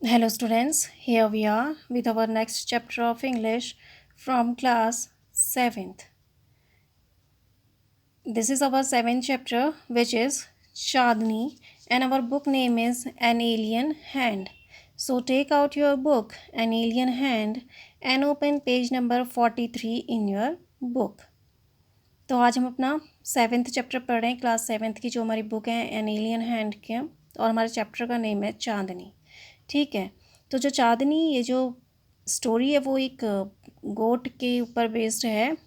Hello, students. Here we are with our next chapter of English from class 7th. This is our 7th chapter, which is Chandni, and our book name is An Alien Hand. So, take out your book, An Alien Hand, and open page number 43 in your book. तो आज हम अपना 7th chapter पढ़ रहे हैं, class 7th की जो हमारी बुक है एन एलियन हैंड के, और हमारे चैप्टर का नेम है चांदनी। ठीक है, तो जो चांदनी ये जो स्टोरी है वो एक गोट के ऊपर बेस्ड है,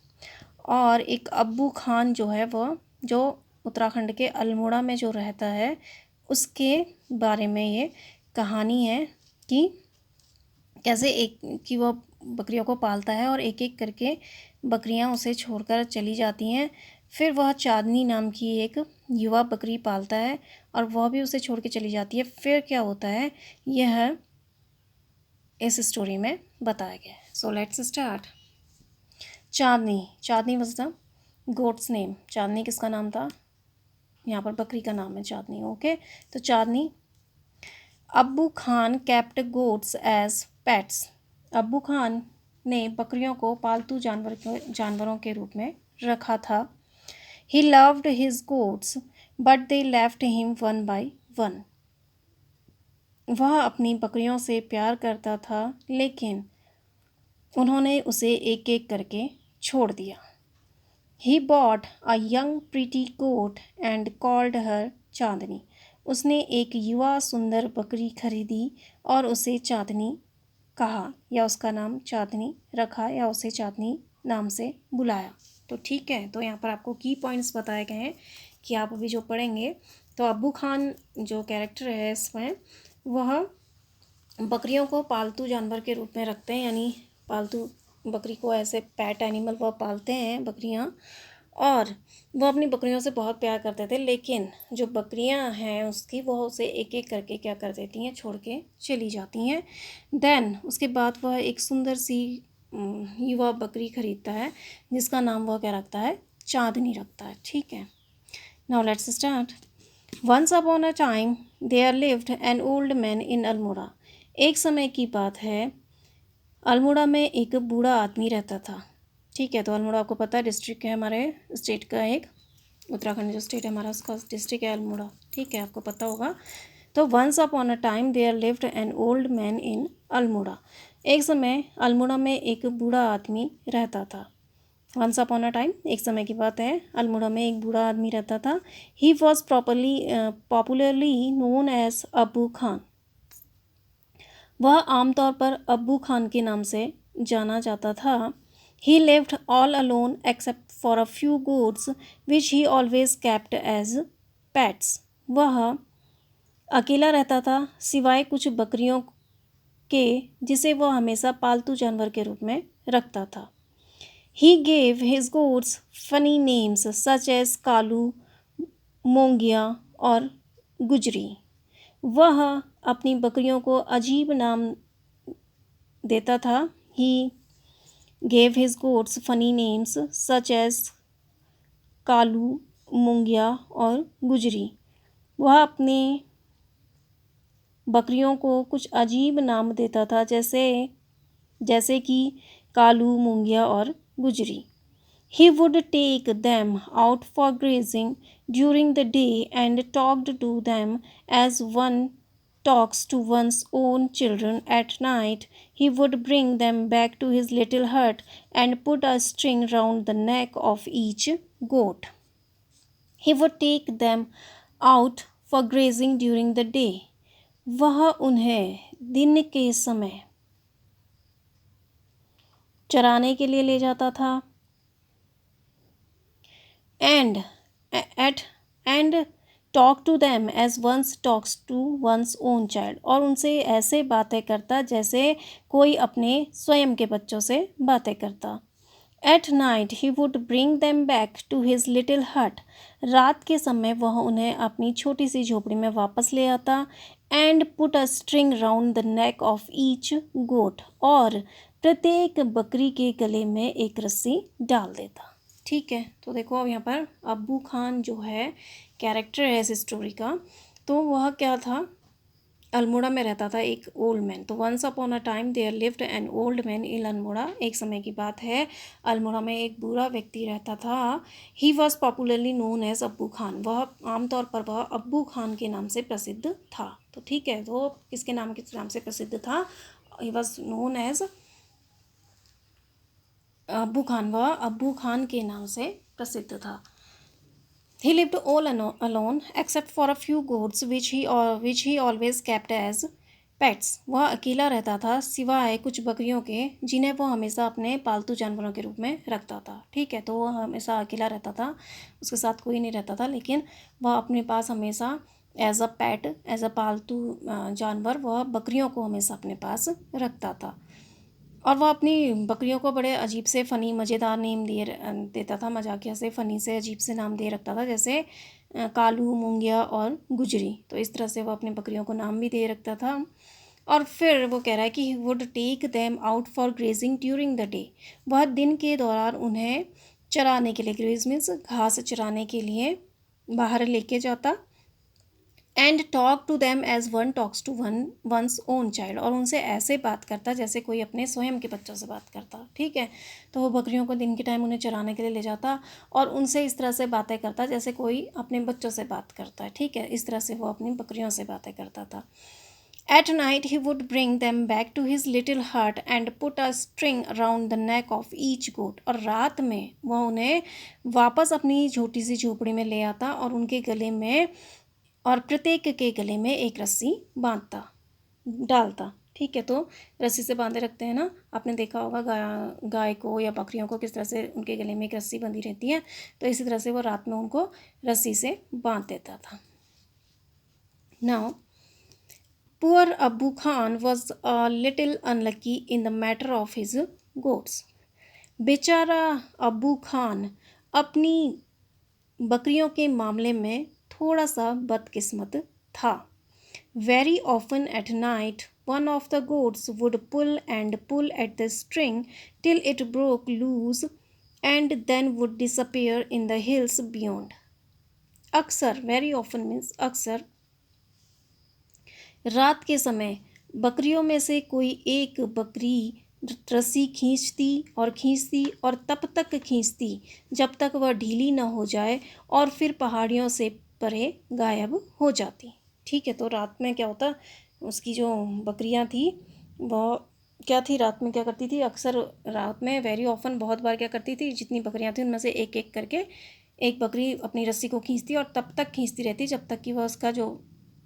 और एक अब्बू खान जो है वो जो उत्तराखंड के अल्मोड़ा में जो रहता है उसके बारे में ये कहानी है कि कैसे एक कि वो बकरियों को पालता है और एक एक करके बकरियां उसे छोड़कर चली जाती हैं। फिर वह चांदनी नाम की एक युवा बकरी पालता है और वह भी उसे छोड़ के चली जाती है। फिर क्या होता है यह इस स्टोरी में बताया गया है। So let's start. Chandni Chandni was the goat's name. Chandni किसका नाम था? यहाँ पर बकरी का नाम है चांदनी। ओके, तो Chandni Abbu Khan kept goats as pets. Abbu Khan ने बकरियों को पालतू जानवरों के रूप में रखा था। He loved his goats but they left him one by one. वह अपनी बकरियों से प्यार करता था लेकिन उन्होंने उसे एक एक करके छोड़ दिया। He bought a young pretty goat and called her Chandni. उसने एक युवा सुंदर बकरी खरीदी और उसे चांदनी कहा, या उसका नाम चांदनी रखा, या उसे चांदनी नाम से बुलाया। तो ठीक है, तो यहाँ पर आपको की पॉइंट्स बताए गए हैं कि आप अभी जो पढ़ेंगे। तो अब्बू खान जो कैरेक्टर है इसमें, वह बकरियों को पालतू जानवर के रूप में रखते हैं, यानी पालतू बकरी को ऐसे पैट एनिमल वह पालते हैं बकरियां, और वो अपनी बकरियों से बहुत प्यार करते थे। लेकिन जो बकरियां हैं उसकी वह उसे एक एक करके क्या कर देती हैं, छोड़ के चली जाती हैं। देन उसके बाद वह एक सुंदर सी युवा बकरी खरीदता है जिसका नाम वह क्या रखता है, चांदनी रखता है। ठीक है, now let's start. Once upon a time there lived an old man in Almora. एक समय की बात है, अल्मोड़ा में एक बूढ़ा आदमी रहता था। ठीक है, तो अल्मोड़ा आपको पता है डिस्ट्रिक्ट है हमारे स्टेट का, एक उत्तराखंड जो स्टेट है हमारा उसका डिस्ट्रिक्ट है अल्मोड़ा। ठीक है, आपको पता होगा। तो once upon a time there lived an old man in Almora. एक समय अल्मोड़ा में एक बूढ़ा आदमी रहता था। वंस अपॉन अ टाइम एक समय की बात है, अल्मोड़ा में एक बूढ़ा आदमी रहता था। He was popularly known as Abbu Khan. वह आमतौर पर अब्बू खान के नाम से जाना जाता था। He lived all alone except for a few goats which he always kept as pets. वह अकेला रहता था सिवाय कुछ बकरियों के जिसे वह हमेशा पालतू जानवर के रूप में रखता था। He gave his goats funny names such as Kalu, Mongia और गुजरी। वह अपनी बकरियों को अजीब नाम देता था। He gave his goats funny names such as Kalu, Mungiya और गुजरी। वह अपने बकरियों को कुछ अजीब नाम देता था, जैसे कि कालू, मुंगिया और गुजरी। He would take them out for grazing during the day and talked to them as one talks to one's own children at night. He would bring them back to his little hut and put a string round the neck of each goat. He would take them out for grazing during the day. वह उन्हें दिन के समय चराने के लिए ले जाता था। and and talk to them as one talks to one's own child, और उनसे ऐसे बातें करता जैसे कोई अपने स्वयं के बच्चों से बातें करता। At night he would bring them back to his little hut. रात के समय वह उन्हें अपनी छोटी सी झोपड़ी में वापस ले आता। And put a string round the neck of each goat, और प्रत्येक बकरी के गले में एक रस्सी डाल देता। ठीक है, तो देखो अब यहाँ पर अब्बू खान जो है कैरेक्टर है इस स्टोरी का, तो वह क्या था, अल्मोड़ा में रहता था एक ओल्ड मैन। तो once upon a time there lived an old man in Almora. एक समय की बात है, अल्मोड़ा में एक बूढ़ा व्यक्ति रहता था। He was popularly known as Abbu Khan. वह आमतौर पर वह अब्बू खान के नाम से प्रसिद्ध था। तो ठीक है, तो किसके नाम से प्रसिद्ध था? He was known as Abbu Khan. वह अब्बू खान के नाम से प्रसिद्ध था। He lived all alone except for a few goats which he always kept as pets. वह अकेला रहता था सिवाय कुछ बकरियों के जिन्हें वो हमेशा अपने पालतू जानवरों के रूप में रखता था। ठीक है, तो वह हमेशा अकेला रहता था, उसके साथ कोई नहीं रहता था, लेकिन वह अपने पास हमेशा as a pet, as a पालतू जानवर वह बकरियों को हमेशा अपने पास रखता था। और वह अपनी बकरियों को बड़े अजीब से फ़नी मज़ेदार नेम देता था, मजाकिया से फ़नी से अजीब से नाम दे रखता था, जैसे कालू, मूंगिया और गुजरी। तो इस तरह से वह अपनी बकरियों को नाम भी दे रखता था। और फिर वो कह रहा है कि he would take them out for grazing during the day. वह दिन के दौरान उन्हें चराने के लिए, ग्रेज मीन्स घास चराने के लिए बाहर लेके जाता। And talk to them as one talks to one's own child. और उनसे ऐसे बात करता जैसे कोई अपने स्वयं के बच्चों से बात करता। ठीक है, तो वो बकरियों को दिन के टाइम उन्हें चराने के लिए ले जाता और उनसे इस तरह से बातें करता जैसे कोई अपने बच्चों से बात करता है। ठीक है, इस तरह से वो अपनी बकरियों से बातें करता था। At night he would bring them back to his little hut and put a string around the neck of each goat. और रात में वह उन्हें वापस अपनी छोटी सी झोपड़ी में ले आता और उनके गले में, और प्रत्येक के गले में एक रस्सी बांधता, डालता। ठीक है, तो रस्सी से बांधे रखते हैं ना, आपने देखा होगा गाय को या बकरियों को किस तरह से उनके गले में एक रस्सी बंधी रहती है। तो इसी तरह से वो रात में उनको रस्सी से बांध देता था। नाउ पुअर अब्बू Khan was a little unlucky in the matter of his goats. बेचारा अब्बू खान अपनी बकरियों के मामले में थोड़ा सा बदकिस्मत था। Very often at night one of the goats would pull at the string till it broke loose and then would disappear in the hills beyond. अक्सर, very often means अक्सर, रात के समय बकरियों में से कोई एक बकरी रस्सी खींचती और तब तक खींचती जब तक वह ढीली न हो जाए और फिर पहाड़ियों से परे गायब हो जाती। ठीक है, तो रात में क्या होता, उसकी जो बकरियां थी वह क्या थी, रात में क्या करती थी, अक्सर रात में, वेरी ऑफन, बहुत बार क्या करती थी, जितनी बकरियां थी उनमें से एक एक करके एक बकरी अपनी रस्सी को खींचती और तब तक खींचती रहती जब तक कि वह उसका जो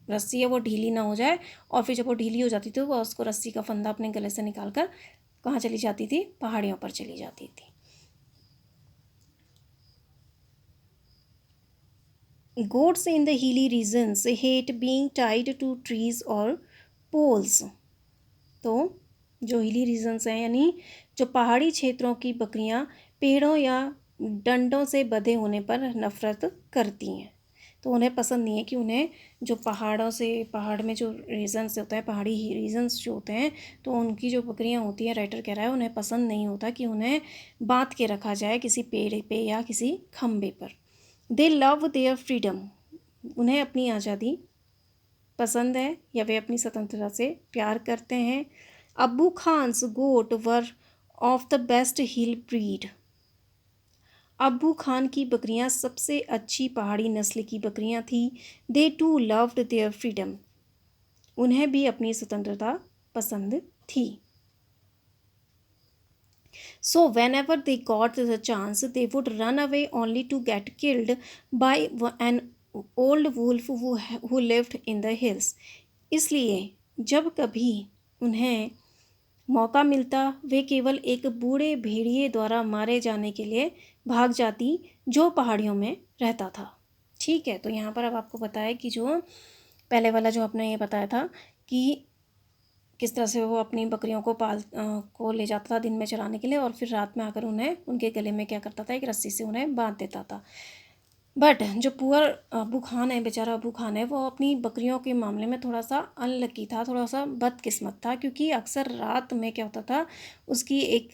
रस्सी है वो ढीली ना हो जाए। और फिर जब वो ढीली हो जाती थी तो वह उसको रस्सी का फंदा अपने गले से निकाल कर कहाँ चली जाती थी, पहाड़ियों पर चली जाती थी। Goats in the hilly regions hate being tied to trees और पोल्स। तो जो हिली रीजन्स हैं, यानी जो पहाड़ी क्षेत्रों की बकरियां पेड़ों या डंडों से बंधे होने पर नफरत करती हैं। तो उन्हें पसंद नहीं है कि उन्हें जो पहाड़ में जो रीजन्स होता है, पहाड़ी रीजन्स जो होते हैं, तो उनकी जो बकरियां होती हैं, राइटर कह रहा है, उन्हें पसंद नहीं होता कि उन्हें बांध के रखा जाए किसी पेड़ पे या किसी खम्भे पर। दे लव देयर फ्रीडम। उन्हें अपनी आज़ादी पसंद है या वे अपनी स्वतंत्रता से प्यार करते हैं। Abbu Khan's goat were of the best hill breed. Abbu Khan की बकरियां सबसे अच्छी पहाड़ी नस्ल की बकरियां थी। They too loved their freedom. उन्हें भी अपनी स्वतंत्रता पसंद थी। So whenever they got the chance they would run away only to get killed by an old wolf who lived in the hills. इसलिए जब कभी उन्हें मौका मिलता वे केवल एक बूढ़े भेड़िए द्वारा मारे जाने के लिए भाग जाती जो पहाड़ियों में रहता था। ठीक है, तो यहाँ पर अब आपको बताया कि जो पहले वाला जो आपने ये बताया था कि किस तरह से वो अपनी बकरियों को ले जाता था दिन में चराने के लिए और फिर रात में आकर उन्हें उनके गले में क्या करता था, एक रस्सी से उन्हें बांध देता था। बट जो पुअर अबू खान है, बेचारा अबू खान है, वो अपनी बकरियों के मामले में थोड़ा सा अनलकी था, थोड़ा सा बदकिस्मत था, क्योंकि अक्सर रात में क्या होता था, उसकी एक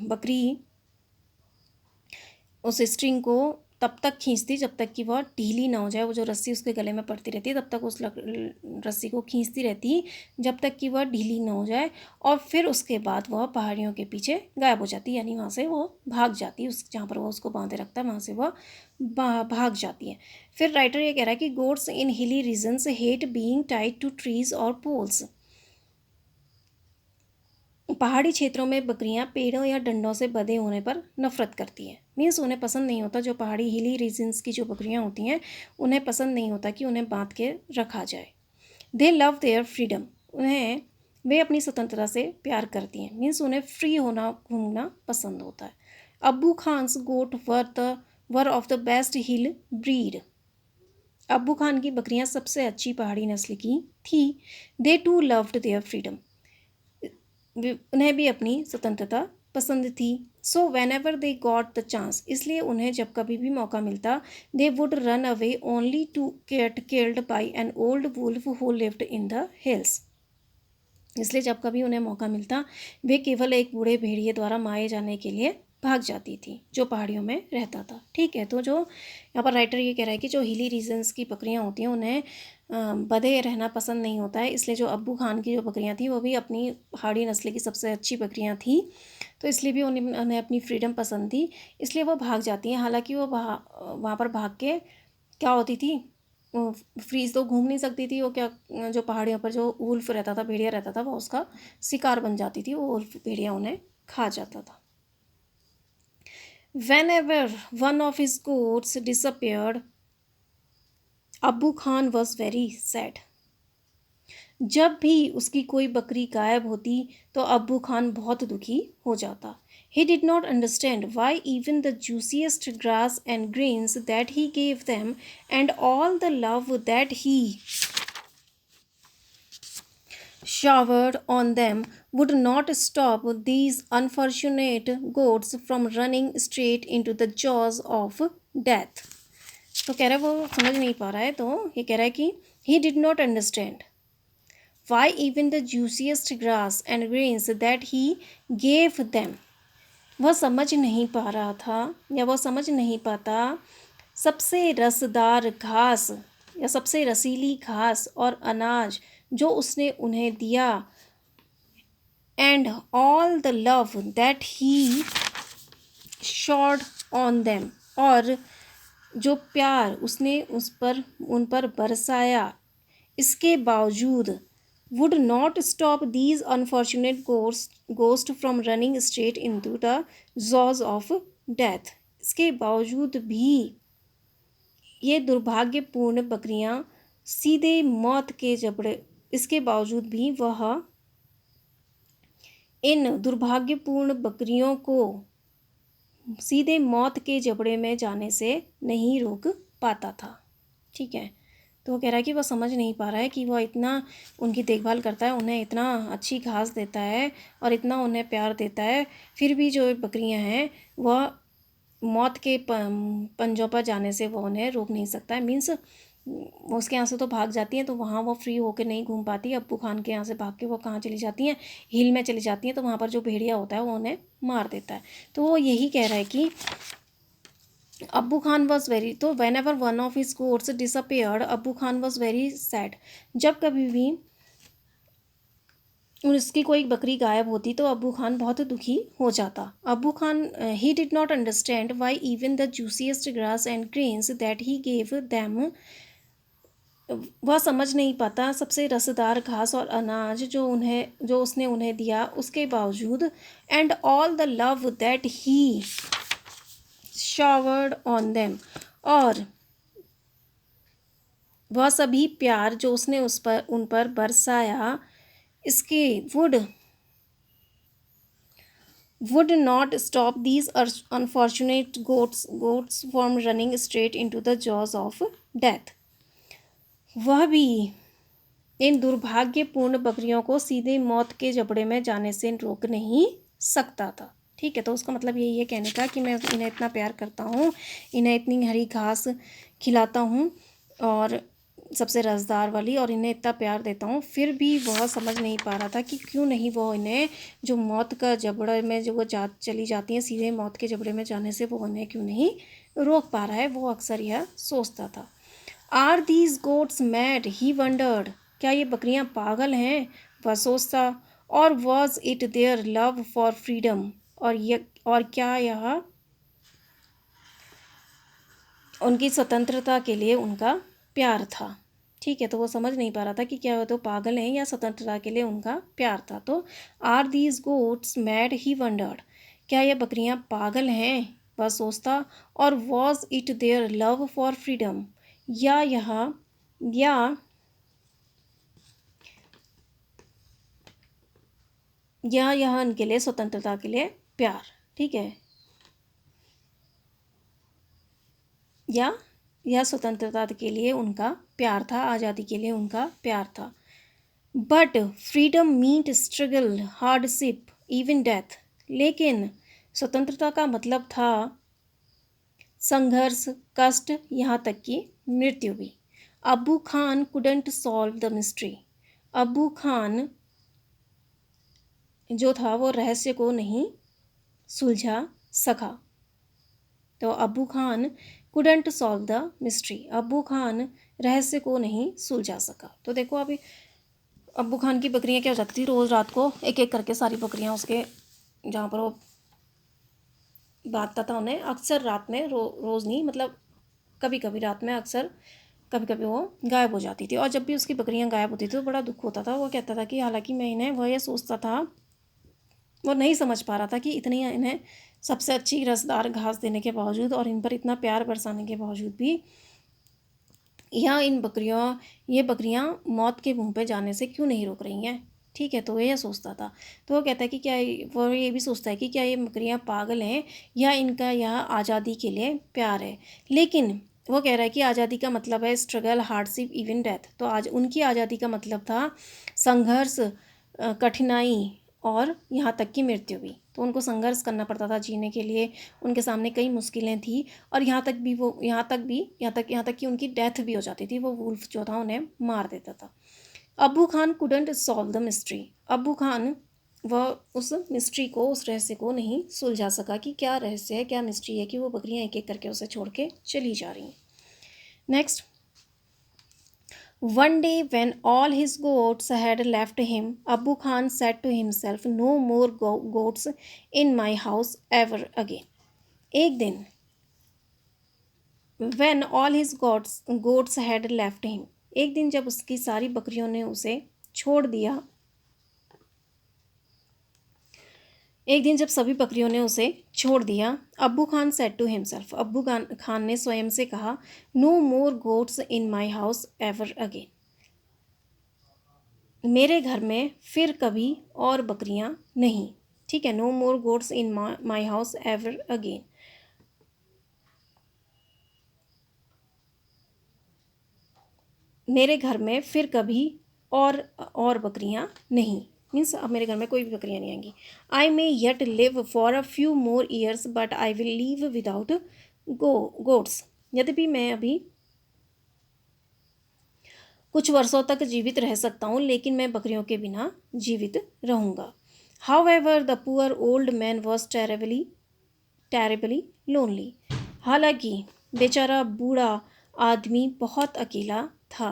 बकरी उस स्ट्रिंग को तब तक खींचती जब तक कि वह ढीली ना हो जाए। वो जो रस्सी उसके गले में पड़ती रहती है तब तक उस रस्सी को खींचती रहती जब तक कि वह ढीली ना हो जाए, और फिर उसके बाद वह पहाड़ियों के पीछे गायब हो जाती, यानी वहाँ से वो भाग जाती, उस जहाँ पर वो उसको बांधे रखता है वहाँ से वह भाग जाती है। फिर राइटर ये कह रहा है कि goats in hilly regions hate being tied to trees और पोल्स। पहाड़ी क्षेत्रों में बकरियां पेड़ों या डंडों से बंधे होने पर नफरत करती हैं। मीन्स उन्हें पसंद नहीं होता, जो पहाड़ी हिली रीजन्स की जो बकरियां होती हैं उन्हें पसंद नहीं होता कि उन्हें बांध के रखा जाए। दे लव देयर फ्रीडम, वे अपनी स्वतंत्रता से प्यार करती हैं। मीन्स उन्हें फ्री होना घूमना पसंद होता है। Abbu Khan's goat were of the best hill breed. Abbu Khan की बकरियां सबसे अच्छी पहाड़ी नस्ल की थी। They too loved their freedom, उन्हें भी अपनी स्वतंत्रता पसंद थी। So whenever they got the chance, इसलिए उन्हें जब कभी भी मौका मिलता, they would run away only to get killed by an old wolf who lived in the hills. इसलिए जब कभी उन्हें मौका मिलता वे केवल एक बूढ़े भेड़िए द्वारा मारे जाने के लिए भाग जाती थी जो पहाड़ियों में रहता था। ठीक है, तो जो यहाँ पर राइटर ये कह रहा है कि जो हिली रीजन्स की बकरियाँ होती हैं उन्हें बंधे रहना पसंद नहीं होता है। इसलिए जो अब्बू खान की जो बकरियाँ थी वो भी अपनी पहाड़ी नस्ल की सबसे अच्छी बकरियाँ थी, तो इसलिए भी उन्हें अपनी फ्रीडम पसंद थी, इसलिए वो भाग जाती हैं। हालांकि वो वहाँ पर भाग के क्या होती थी, फ्रीज तो घूम नहीं सकती थी, वो क्या जो पहाड़ियों पर जो वुल्फ रहता था, भेड़िया रहता था, वो उसका शिकार बन जाती थी, वो वुल्फ भेड़िया उन्हें खा जाता था। Whenever one of his goats disappeared, अब्बू खान वॉज वेरी सैड। जब भी उसकी कोई बकरी गायब होती तो अब्बू खान बहुत दुखी हो जाता। He did not understand why even the juiciest grass and greens that he gave them and all the love that he showered on them would not stop these unfortunate goats from running straight into the jaws of death। तो कह रहा है वो समझ नहीं पा रहा है, तो ये कह रहा है कि he did not understand why even the juiciest grass and greens that he gave them, वह समझ नहीं पा रहा था या वह समझ नहीं पाता सबसे रसदार घास या सबसे रसीली घास और अनाज जो उसने उन्हें दिया, and all the love that he shard on them, और जो प्यार उसने उन पर बरसाया, इसके बावजूद would not stop these unfortunate ghosts from running straight into the jaws of death। इसके बावजूद भी ये दुर्भाग्यपूर्ण बकरियां सीधे मौत के जबड़े इसके बावजूद भी वह इन दुर्भाग्यपूर्ण बकरियों को सीधे मौत के जबड़े में जाने से नहीं रोक पाता था। ठीक है, तो वो कह रहा है कि वह समझ नहीं पा रहा है कि वह इतना उनकी देखभाल करता है, उन्हें इतना अच्छी घास देता है और इतना उन्हें प्यार देता है, फिर भी जो बकरियां हैं वह मौत के पंजों पर जाने से वह उन्हें रोक नहीं सकता है। मीन्स वो उसके यहाँ से तो भाग जाती हैं तो वहाँ वो फ्री होकर नहीं घूम पाती। अब्बू खान के यहाँ से भाग के वो कहाँ चली जाती हैं, हिल में चली जाती हैं, तो वहाँ पर जो भेड़िया होता है वो उन्हें मार देता है। तो वो यही कह रहा है कि अब्बू खान वॉज वेरी, तो when ever one of his goats disappeared अब्बू खान वॉज वेरी सैड। जब कभी भी उसकी कोई बकरी गायब होती तो अब्बू खान बहुत दुखी हो जाता। अब्बू Khan he did not understand why even the juiciest grass and grains that he gave them, वह समझ नहीं पाता सबसे रसदार घास और अनाज जो उसने उन्हें दिया उसके बावजूद, and all the love that he showered on them, और वह सभी प्यार जो उसने उन पर बरसाया, इसके would not stop these unfortunate goats from running straight into the jaws of death। वह भी इन दुर्भाग्यपूर्ण बकरियों को सीधे मौत के जबड़े में जाने से रोक नहीं सकता था। ठीक है, तो उसका मतलब यही है कहने का कि मैं इन्हें इतना प्यार करता हूँ, इन्हें इतनी हरी घास खिलाता हूँ और सबसे रसदार वाली, और इन्हें इतना प्यार देता हूँ, फिर भी वह समझ नहीं पा रहा था कि क्यों नहीं वो इन्हें जो मौत का जबड़े में जो वो चली जाती हैं, सीधे मौत के जबड़े में जाने से वो उन्हें क्यों नहीं रोक पा रहा है, वो अक्सर यह सोचता था। Are these goats mad, he wondered, क्या ये बकरियां पागल हैं, वह सोचता। और was it their love for freedom, और क्या यह उनकी स्वतंत्रता के लिए उनका प्यार था। ठीक है, तो वो समझ नहीं पा रहा था कि क्या वो तो पागल हैं या स्वतंत्रता के लिए उनका प्यार था। तो are these goats mad, he wondered, क्या ये बकरियां पागल हैं, वह सोचता। और was it their love for freedom, या यह या यह उनके लिए स्वतंत्रता के लिए प्यार। ठीक है, या स्वतंत्रता के लिए उनका प्यार था, आज़ादी के लिए उनका प्यार था। But freedom meant struggle, hardship, even death, लेकिन स्वतंत्रता का मतलब था संघर्ष, कष्ट, यहाँ तक कि मृत्यु भी। अब्बू Khan couldn't solve the mystery, अब्बू खान जो था वो रहस्य को नहीं सुलझा सका। तो अब्बू Khan couldn't solve the mystery, अब्बू खान रहस्य को नहीं सुलझा सका। तो देखो अभी अब्बू खान की बकरियां क्या हो जाती थी, रोज़ रात को एक एक करके सारी बकरियां उसके जहाँ पर वो बांधता था उन्हें, अक्सर रात में, रोज़ नहीं, मतलब कभी कभी रात में, अक्सर कभी कभी वो गायब हो जाती थी। और जब भी उसकी बकरियां गायब होती थी तो बड़ा दुख होता था। वो कहता था कि हालांकि मैं इन्हें, वह ये सोचता था, वो नहीं समझ पा रहा था कि इतनी इन्हें सबसे अच्छी रसदार घास देने के बावजूद और इन पर इतना प्यार बरसाने के बावजूद भी ये बकरियां मौत के मुंह पे जाने से क्यों नहीं रोक रही हैं। ठीक है, तो वो यह सोचता था। तो वो कहता है कि वो ये भी सोचता है कि क्या ये बकरियां पागल हैं या इनका यह आज़ादी के लिए प्यार है। लेकिन वो कह रहा है कि आज़ादी का मतलब है स्ट्रगल, हार्डशिप, इवन डेथ। तो आज उनकी आज़ादी का मतलब था संघर्ष, कठिनाई और यहाँ तक कि मृत्यु भी। तो उनको संघर्ष करना पड़ता था जीने के लिए, उनके सामने कई मुश्किलें थी। और यहाँ तक कि उनकी डेथ भी हो जाती थी, वो वुल्फ जो था उन्हें मार देता था। अब्बू Khan couldn't solve the mystery, अब्बू खान वह उस मिस्ट्री को, उस रहस्य को नहीं सुलझा सका कि क्या रहस्य है, क्या मिस्ट्री है कि वो बकरियां एक एक करके उसे छोड़ के चली जा रही हैं। Next, one day, when all his goats had left him, Abu Khan said to himself, "No more goats in my house ever again." एक दिन, when all his goats had left him, एक दिन जब उसकी सारी बकरियों ने उसे छोड़ दिया, एक दिन जब सभी बकरियों ने उसे छोड़ दिया, अब्बू खान सेड टू हिमसेल्फ, अब्बू खान ने स्वयं से कहा, no more goats in my house ever again, मेरे घर में फिर कभी और बकरियां नहीं। ठीक है, no more goats in my house ever again, मेरे घर में फिर कभी और बकरियां नहीं, मीन्स अब मेरे घर में कोई भी बकरियां नहीं आएंगी। I may yet live for a few more years but I will leave without goats, यद्यपि मैं अभी कुछ वर्षों तक जीवित रह सकता हूँ, लेकिन मैं बकरियों के बिना जीवित रहूँगा। However the poor old man was terribly lonely, हालांकि बेचारा बूढ़ा आदमी बहुत अकेला था।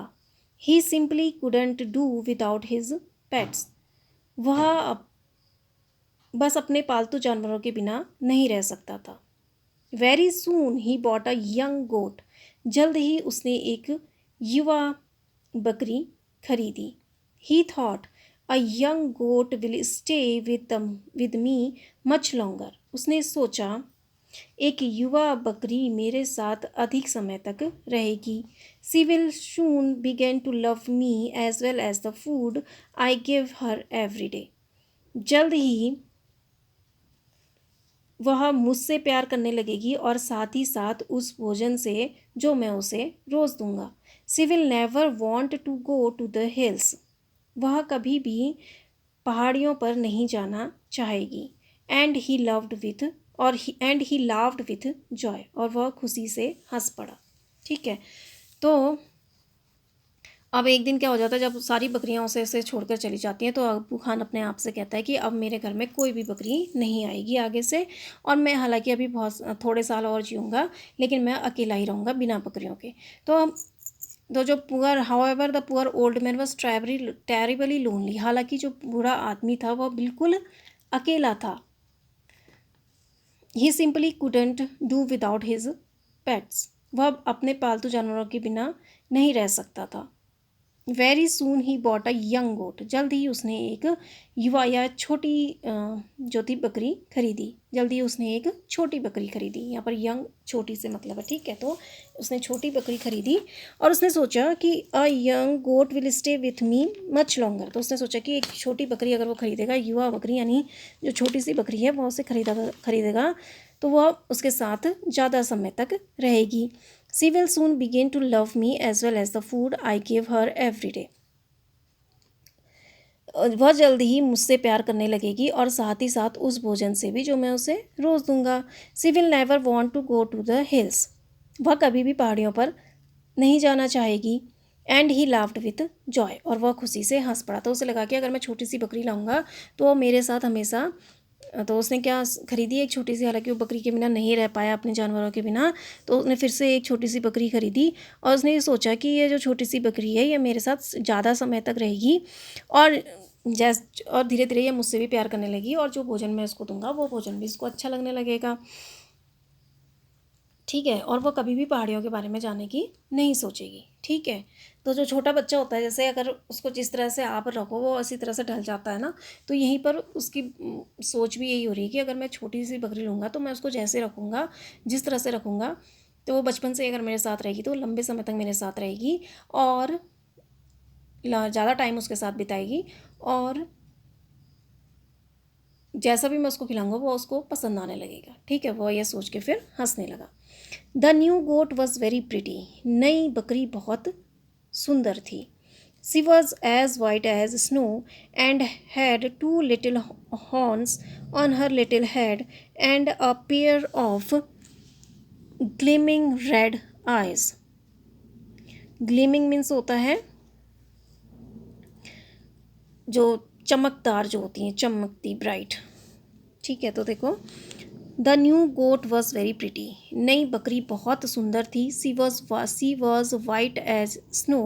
He simply couldn't do without his pets, वह बस अपने पालतू जानवरों के बिना नहीं रह सकता था। Very soon he bought a young goat, जल्द ही उसने एक युवा बकरी खरीदी। He thought a young goat will stay with me much longer, उसने सोचा एक युवा बकरी मेरे साथ अधिक समय तक रहेगी। She will soon begin to love me as well as the food I give her every day, जल्द ही वह मुझसे प्यार करने लगेगी और साथ ही साथ उस भोजन से जो मैं उसे रोज़ दूंगा। She will never want to go to the hills, वह कभी भी पहाड़ियों पर नहीं जाना चाहेगी। And he laughed with joy, और वह खुशी से हंस पड़ा। ठीक है, तो अब एक दिन क्या हो जाता है, जब सारी बकरियां उसे छोड़कर चली जाती हैं, तो अब्बू खान अपने आप से कहता है कि अब मेरे घर में कोई भी बकरी नहीं आएगी आगे से, और मैं हालांकि अभी बहुत थोड़े साल और जीऊँगा, लेकिन मैं अकेला ही रहूँगा बिना बकरियों के। तो जो poor however the poor old man was terribly lonely, हालांकि जो बूढ़ा आदमी था वह बिल्कुल अकेला था। He simply couldn't do without his pets, वह अपने पालतू जानवरों के बिना नहीं रह सकता था। Very soon he bought a young goat, जल्द ही उसने एक युवा या छोटी जो थी बकरी खरीदी। जल्द ही उसने एक छोटी बकरी खरीदी, यहाँ पर यंग छोटी से मतलब है, ठीक है। तो उसने छोटी बकरी खरीदी और उसने सोचा कि a young goat will stay with me much longer, तो उसने सोचा कि एक छोटी बकरी अगर वो खरीदेगा, युवा बकरी यानी जो छोटी सी बकरी है, वो उसे खरीदेगा तो वह उसके साथ ज़्यादा समय तक रहेगी। She will soon begin to love me as well as the food I give her every day. वह जल्द ही मुझसे प्यार करने लगेगी और साथ ही साथ उस भोजन से भी जो मैं उसे रोज़ दूंगा। She will never want to go to the hills. वह कभी भी पहाड़ियों पर नहीं जाना चाहेगी। And he laughed with joy, और वह खुशी से हंस पड़ा। तो उसे लगा कि अगर मैं छोटी सी बकरी लाऊंगा तो वो मेरे साथ हमेशा, तो उसने क्या खरीदी, एक छोटी सी, हालांकि वो बकरी के बिना नहीं रह पाया अपने जानवरों के बिना, तो उसने फिर से एक छोटी सी बकरी खरीदी और उसने ये सोचा कि ये जो छोटी सी बकरी है ये मेरे साथ ज़्यादा समय तक रहेगी, और और धीरे धीरे ये मुझसे भी प्यार करने लगी, और जो भोजन मैं उसको दूंगा वो भोजन भी इसको अच्छा लगने लगेगा, ठीक है। और वो कभी भी पहाड़ियों के बारे में जाने की नहीं सोचेगी, ठीक है। तो जो छोटा बच्चा होता है, जैसे अगर उसको जिस तरह से आप रखो वो इसी तरह से ढल जाता है ना, तो यहीं पर उसकी सोच भी यही हो रही है कि अगर मैं छोटी सी बकरी लूँगा तो मैं उसको जैसे रखूँगा, जिस तरह से रखूँगा, तो वो बचपन से अगर मेरे साथ रहेगी तो वो लंबे समय तक मेरे साथ रहेगी और ज़्यादा टाइम उसके साथ बिताएगी, और जैसा भी मैं उसको खिलाऊंगा वो उसको पसंद आने लगेगा, ठीक है। वो ये सोच के फिर हंसने लगा। The new goat was very pretty, नई बकरी बहुत सुंदर थी। She was as white as snow and had two little horns on her little head and a pair of gleaming red eyes. Gleaming means होता है जो चमकदार, जो होती हैं चमकती, ब्राइट, ठीक है। तो देखो, the new goat was very pretty, नई बकरी बहुत सुंदर थी। She was white as snow,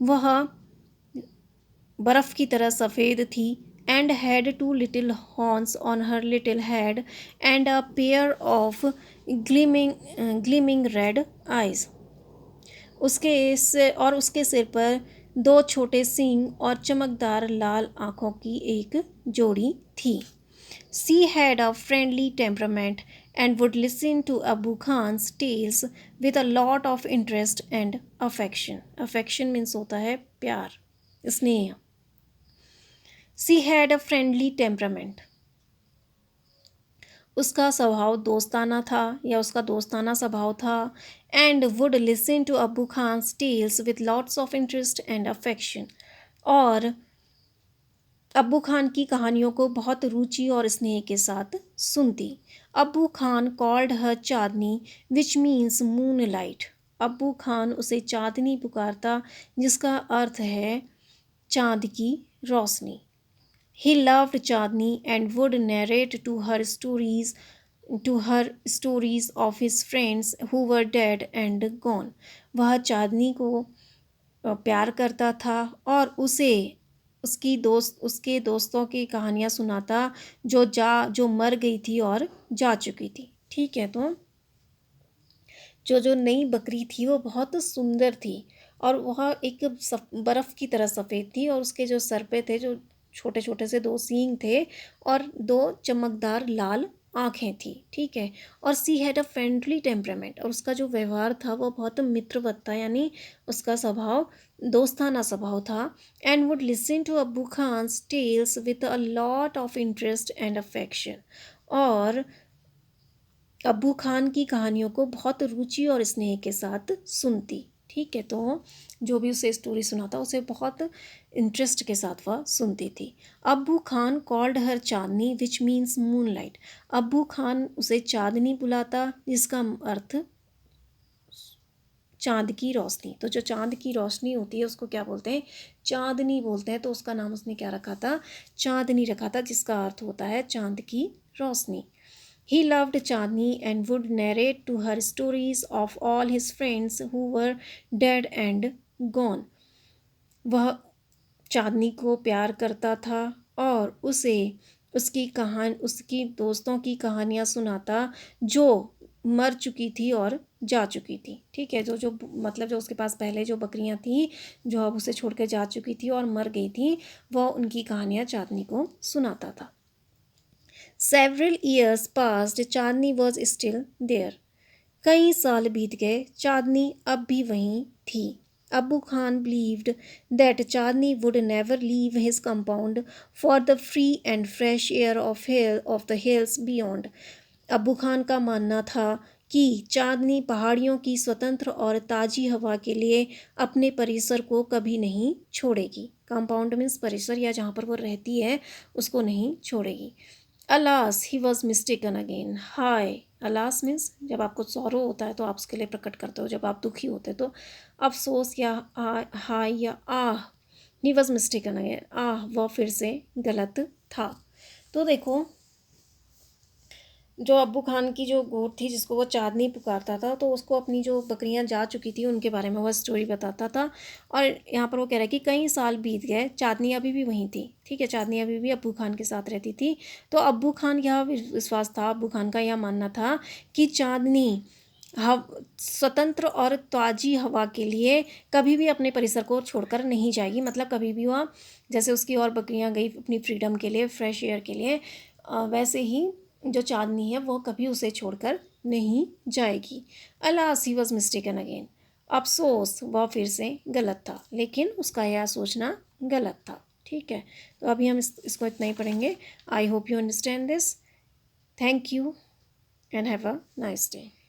वह बर्फ़ की तरह सफ़ेद थी। And had two little horns on her little head and a pair of gleaming red eyes. उसके सिर पर दो छोटे सींग और चमकदार लाल आँखों की एक जोड़ी थी। She had a friendly temperament and would listen to Abu Khan's tales with a lot of interest and affection. Affection means होता है प्यार, स्नेह। She had a friendly temperament. उसका स्वभाव दोस्ताना था, या उसका दोस्ताना स्वभाव था। And would listen to Abu Khan's tales with lots of interest and affection. और अब्बू खान की कहानियों को बहुत रुचि और स्नेह के साथ सुनती। अब्बू Khan called her Chandni which means moon light. अब्बू खान उसे चांदनी पुकारता, जिसका अर्थ है चांद की रोशनी। He loved Chandni and would narrate to her stories of his friends who were dead and gone. वह चांदनी को प्यार करता था और उसके दोस्तों की कहानियाँ सुनाता, जो मर गई थी और जा चुकी थी, ठीक है। तो जो नई बकरी थी वो बहुत सुंदर थी, और वह एक बर्फ़ की तरह सफ़ेद थी, और उसके जो सर पे थे जो छोटे छोटे से दो सींग थे, और दो चमकदार लाल आँखें थी, ठीक है। और she had a friendly temperament, और उसका जो व्यवहार था वो बहुत मित्रवत था, यानी उसका स्वभाव दोस्ताना स्वभाव था। And would listen to Abbu Khan's tales with a lot of interest and affection, और अब्बू खान की कहानियों को बहुत रुचि और स्नेह के साथ सुनती, ठीक है। तो जो भी उसे स्टोरी सुनाता उसे बहुत इंटरेस्ट के साथ वह सुनती थी। अब्बू Khan called her Chandni which means moon light. अब्बू खान उसे चांदनी बुलाता, जिसका अर्थ चाँद की रोशनी। तो जो चाँद की रोशनी होती है उसको क्या बोलते हैं, चाँदनी बोलते हैं। तो उसका नाम उसने क्या रखा था, चाँदनी रखा था, जिसका अर्थ होता है चाँद की रोशनी। He loved Chandni and would narrate to her stories of all his friends who were dead and gone. वह चांदनी को प्यार करता था और उसे उसकी दोस्तों की कहानियाँ सुनाता जो मर चुकी थी और जा चुकी थी। ठीक है, जो जो मतलब जो उसके पास पहले जो बकरियां थी जो अब उसे छोड़ के जा चुकी थी और मर गई थी, वह उनकी कहानियाँ चांदनी को सुनाता था। Several years passed, Chandni was still there. कई साल बीत गए, चांदनी अब भी वहीं थी। अब्बू Khan believed that Chandni would never leave his compound for the free and fresh air of the hills beyond. अब्बू खान का मानना था कि चांदनी पहाड़ियों की स्वतंत्र और ताज़ी हवा के लिए अपने परिसर को कभी नहीं छोड़ेगी। कंपाउंड मीन्स परिसर या जहाँ पर वो रहती है उसको नहीं छोड़ेगी। Alas he was mistaken again. Hi, alas means जब आपको सॉरो होता है तो आप उसके लिए प्रकट करते हो, जब आप दुखी होते हो तो अफसोस या हाय या आह। ही वॉज मिस्टेकन अगेन, आह वह फिर से गलत था। तो देखो, जो अब्बू खान की जो गोट थी जिसको वो चांदनी पुकारता था, तो उसको अपनी जो बकरियां जा चुकी थी उनके बारे में वह स्टोरी बताता था। और यहाँ पर वो कह रहा है कि कई साल बीत गए, चांदनी अभी भी वहीं थी। ठीक है, चांदनी अभी भी अब्बू खान के साथ रहती थी। तो अब्बू खान यह विश्वास था, अब्बू खान का यह मानना था कि चांदनी स्वतंत्र और ताज़ी हवा के लिए कभी भी अपने परिसर को छोड़कर नहीं जाएगी। मतलब कभी भी वह, जैसे उसकी और बकरियां गई अपनी फ्रीडम के लिए, फ्रेश एयर के लिए, वैसे ही जो चांदनी है वो कभी उसे छोड़कर नहीं जाएगी। Alas he was mistaken again. अफसोस वह फिर से गलत था, लेकिन उसका यह सोचना गलत था। ठीक है, तो अभी हम इसको इतना ही पढ़ेंगे। I hope you understand this. Thank you and have a nice day.